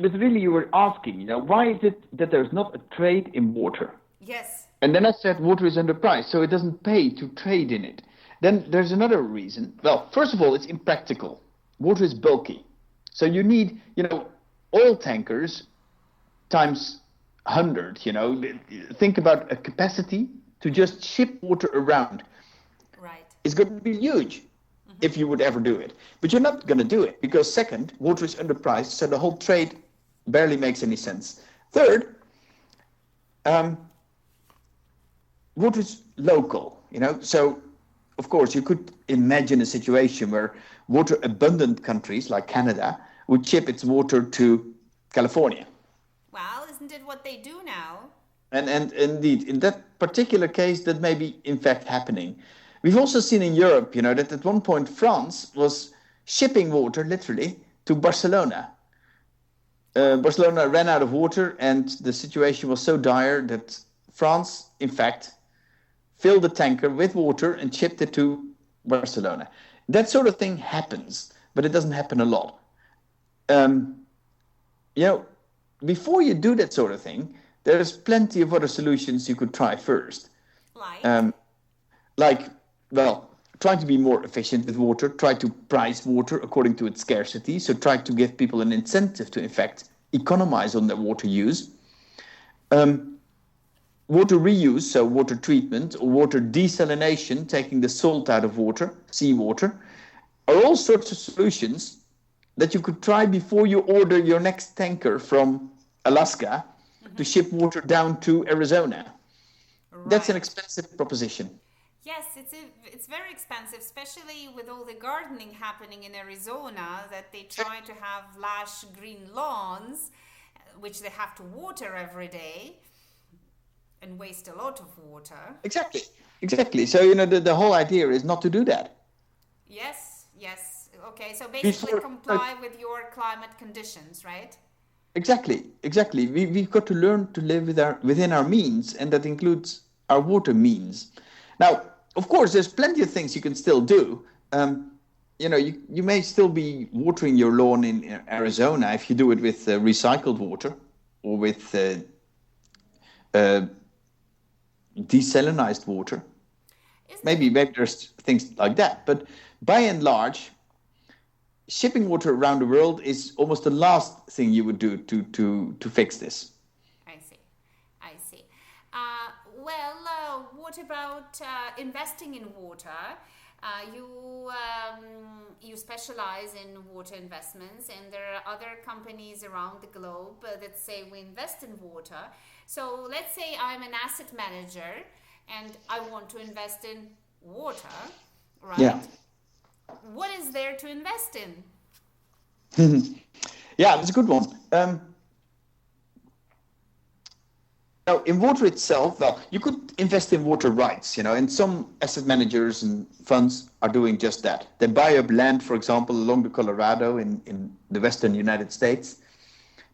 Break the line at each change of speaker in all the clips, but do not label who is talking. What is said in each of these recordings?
but really you were asking, why is it that there's not a trade in water?
Yes.
And then I said water is underpriced, so it doesn't pay to trade in it. Then there's another reason. Well, first of all, it's impractical. Water is bulky. So you need, oil tankers times 100, Think about a capacity to just ship water around.
Right.
It's going to be huge if you would ever do it. But you're not going to do it because second, water is underpriced, so the whole trade barely makes any sense. Third, water is local, So, of course, you could imagine a situation where water-abundant countries like Canada would ship its water to California.
Well, isn't it what they do now?
And indeed, in that particular case, that may be in fact happening. We've also seen in Europe, that at one point France was shipping water literally to Barcelona. Barcelona ran out of water and the situation was so dire that France, in fact, filled the tanker with water and shipped it to Barcelona. That sort of thing happens, but it doesn't happen a lot. Before you do that sort of thing, there's plenty of other solutions you could try first. Trying to be more efficient with water, try to price water according to its scarcity. So try to give people an incentive to, in fact, economize on their water use. Water reuse, so water treatment, or water desalination, taking the salt out of water, seawater, are all sorts of solutions that you could try before you order your next tanker from Alaska to ship water down to Arizona. Right. That's an expensive proposition.
Yes, it's very expensive, especially with all the gardening happening in Arizona, that they try to have lush green lawns, which they have to water every day and waste a lot of water.
Exactly. So, the whole idea is not to do that.
Yes. Okay, so basically comply with your climate conditions, right?
Exactly. We've got to learn to live within our means, and that includes our water means. Now, of course, there's plenty of things you can still do. You may still be watering your lawn in Arizona if you do it with recycled water or with desalinized water. Maybe there's things like that. But by and large, shipping water around the world is almost the last thing you would do to fix this.
I see. What about investing in water? You specialize in water investments, and there are other companies around the globe that say we invest in water. So let's say I'm an asset manager and I want to invest in water, right?
Yeah.
What is there to invest in?
Yeah, that's a good one. Now, in water itself, you could invest in water rights, and some asset managers and funds are doing just that. They buy up land, for example, along the Colorado in the western United States,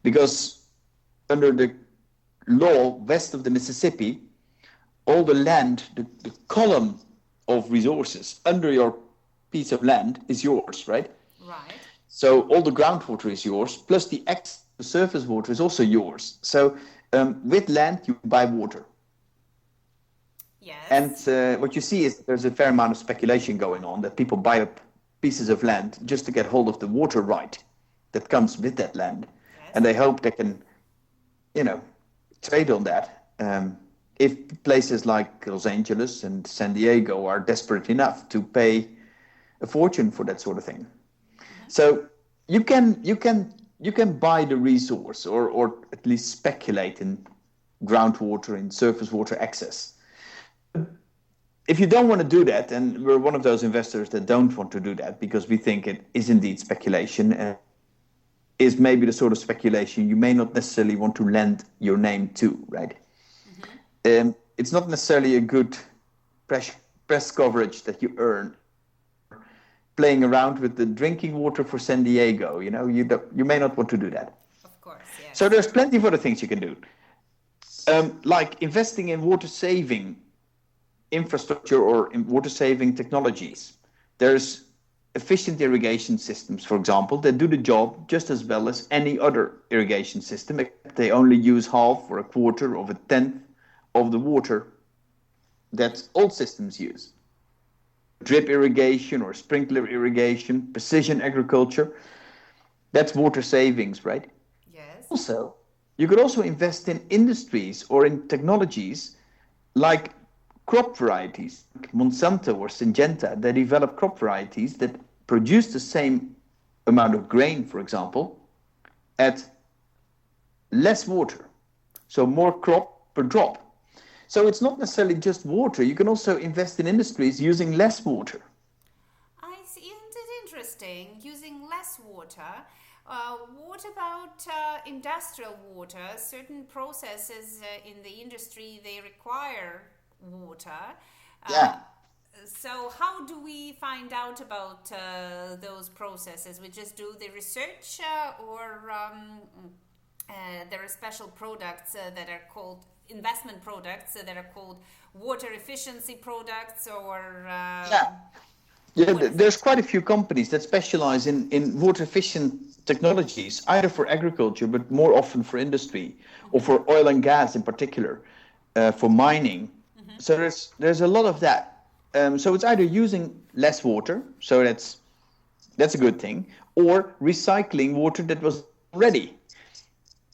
because under the law west of the Mississippi, all the land, the column of resources under your piece of land is yours, right?
Right.
So all the groundwater is yours, plus the surface water is also yours. So with land, you buy water.
Yes.
And what you see is there's a fair amount of speculation going on, that people buy up pieces of land just to get hold of the water right that comes with that land. Yes. And they hope they can, trade on that. If places like Los Angeles and San Diego are desperate enough to pay a fortune for that sort of thing. Mm-hmm. So you can buy the resource or at least speculate in groundwater and surface water access. If you don't want to do that, and we're one of those investors that don't want to do that because we think it is indeed speculation and is maybe the sort of speculation you may not necessarily want to lend your name to, right? Mm-hmm. It's not necessarily a good press coverage that you earn playing around with the drinking water for San Diego. You may not want to do that.
Of course, yes.
So there's plenty of other things you can do, like investing in water saving infrastructure or in water saving technologies. There's efficient irrigation systems, for example, that do the job just as well as any other irrigation system, except they only use half or a quarter of a tenth of the water that old systems use. Drip irrigation or sprinkler irrigation, precision agriculture, that's water savings, right?
Yes.
Also, you could also invest in industries or in technologies like crop varieties, like Monsanto or Syngenta. They develop crop varieties that produce the same amount of grain, for example, at less water, so more crop per drop. So it's not necessarily just water. You can also invest in industries using less water.
I see. Isn't it interesting? Using less water. What about industrial water? Certain processes in the industry they require water. Uh,
Yeah.
so how do we find out about those processes? We just do the research, or there are special products that are called investment products that are called water efficiency products, or
Yeah. Yeah,
what is
there's
it?
quite a few companies that specialize in water efficient technologies, either for agriculture, but more often for industry, or for oil and gas in particular, for mining. So there's a lot of that. So it's either using less water, so that's a good thing, or recycling water that was ready,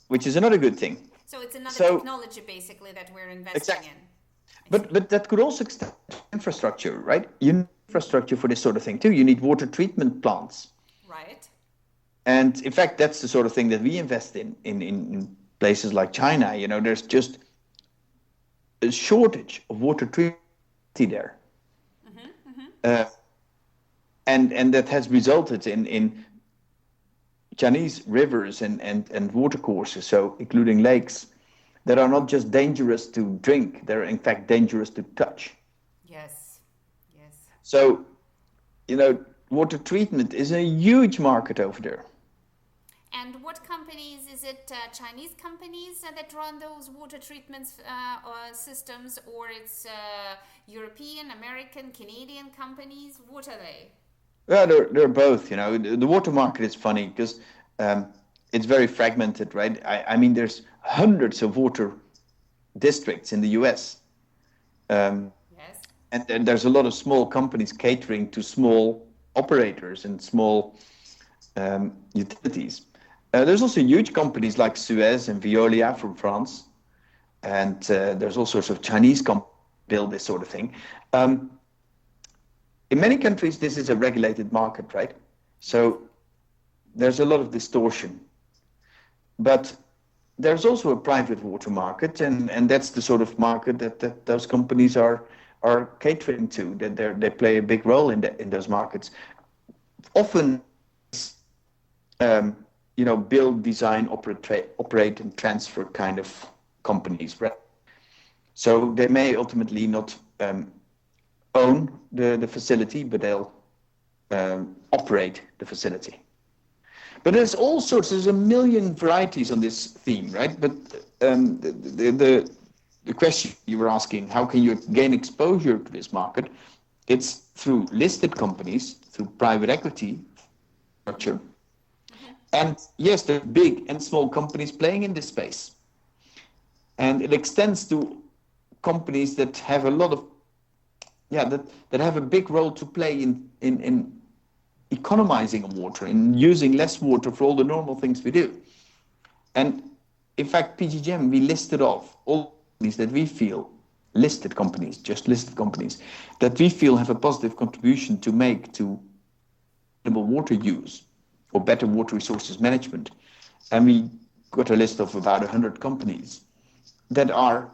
which is another good thing.
So it's another
So
technology basically that we're investing
exactly.
in. I see.
But that could also extend to infrastructure, right? You need infrastructure for this sort of thing too. You need water treatment plants.
Right.
And in fact, that's the sort of thing that we invest in places like China. You know, there's just a shortage of water treatment there. Uh, and that has resulted in Chinese rivers and watercourses, so including lakes, that are not just dangerous to drink, they're in fact dangerous to touch.
Yes. Yes.
So, you know, water treatment is a huge market over there.
And what companies is it? Chinese companies that run those water treatment or systems, or it's European, American, Canadian companies? What are they?
Yeah, they're both. You know, the water market is funny because it's very fragmented, right? I mean, there's hundreds of water districts in the U.S. Um,
Yes.
and there's a lot of small companies catering to small operators and small utilities. There's also huge companies like Suez and Veolia from France, and there's all sorts of Chinese companies build this sort of thing. Um, in many countries, this is a regulated market, right?
Yes.
So there's a lot of distortion. But there's also a private water market, and that's the sort of market that those companies are catering to. That they play a big role in those markets. Often, um, you know, build, design, operate, and transfer kind of companies, right? So they may ultimately not own the facility, but they'll operate the facility. But there's a million varieties on this theme, right? But the question you were asking, how can you gain exposure to this market? It's through listed companies, through private equity structure. And yes, there are big and small companies playing in this space. And it extends to companies that have a lot of, yeah, that have a big role to play in economizing water, in using less water for all the normal things we do. And in fact, PGGM, we listed off all companies that we feel, listed companies, just listed companies, that we feel have a positive contribution to make to sustainable water use or better water resources management. And we got a list of about 100 companies that are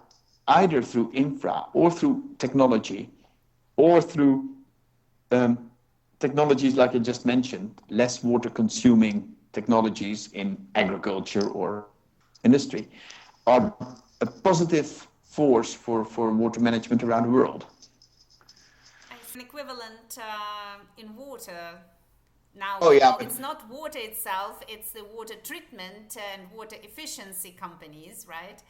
either through infra or through technology or through technologies like I just mentioned, less water consuming technologies in agriculture or industry, are a positive force for water management around the world.
It's an equivalent in water. Now
Oh
we
yeah,
know
but
it's not water itself, it's the water treatment and water efficiency companies, right?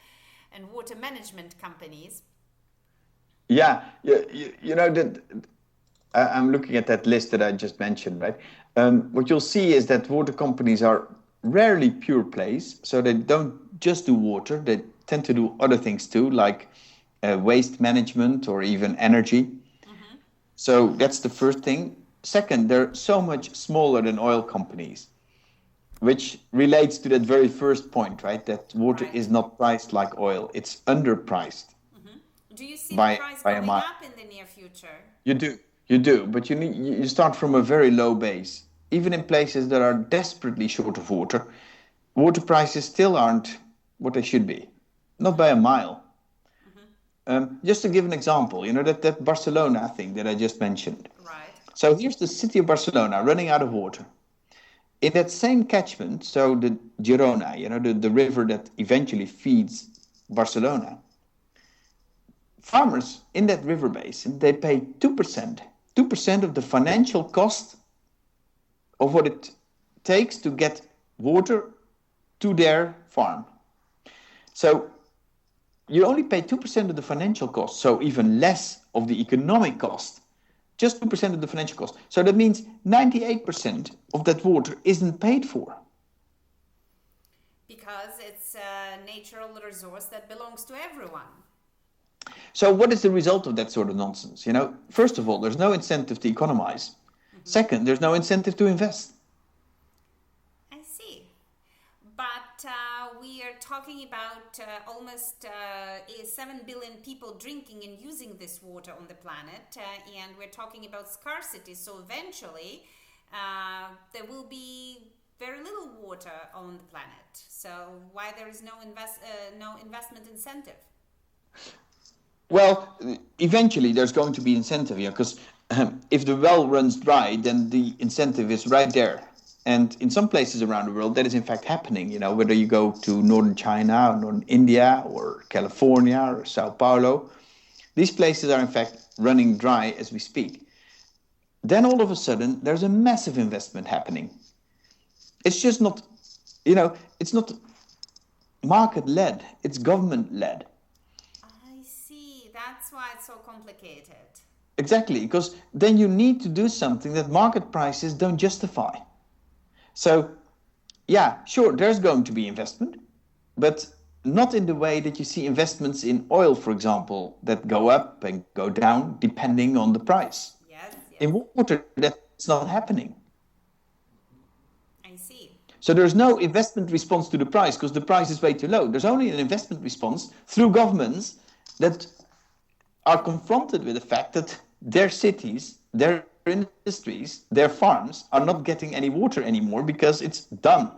And water management companies.
yeah, you know that I'm looking at that list that I just mentioned, right? What you'll see is that water companies are rarely pure plays, so they don't just do water, they tend to do other things too, like waste management or even energy.
Mm-hmm.
So that's the first thing. Second, they're so much smaller than oil companies, which relates to that very first point, right? That water
Right.
is not priced like oil, it's underpriced
Mm-hmm. Do you see the
by
price
by a
going
mile.
up in the near future?
You do, but you start from a very low base. Even in places that are desperately short of water, water prices still aren't what they should be, not by a mile.
Mm-hmm.
Just to give an example, that Barcelona thing that I just mentioned.
Right.
So here's the city of Barcelona running out of water. In that same catchment, so the Girona, the river that eventually feeds Barcelona, farmers in that river basin, they pay 2%, 2% of the financial cost of what it takes to get water to their farm. So you only pay 2% of the financial cost, so even less of the economic cost, just 2% of the financial cost. So that means 98% of that water isn't paid for.
Because it's a natural resource that belongs to everyone.
So what is the result of that sort of nonsense? First of all, there's no incentive to economize.
Mm-hmm.
Second, there's no incentive to invest.
I see. But we are talking about almost 7 billion people drinking and using this water on the planet, and we're talking about scarcity. So eventually, there will be very little water on the planet. So why there is no investment incentive?
Well, eventually there's going to be incentive, because if the well runs dry, then the incentive is right there. And in some places around the world, that is in fact happening. Whether you go to northern China, or northern India, or California, or Sao Paulo, these places are in fact running dry as we speak. Then all of a sudden, there's a massive investment happening. It's just not, it's not market-led, it's government-led.
I see. That's why it's so complicated.
Exactly, because then you need to do something that market prices don't justify. So, yeah, sure, there's going to be investment, but not in the way that you see investments in oil, for example, that go up and go down depending on the price.
Yes, yes.
In water, that's not happening.
I see.
So there's no investment response to the price because the price is way too low. There's only an investment response through governments that are confronted with the fact that their cities, their industries, their farms are not getting any water anymore because it's done.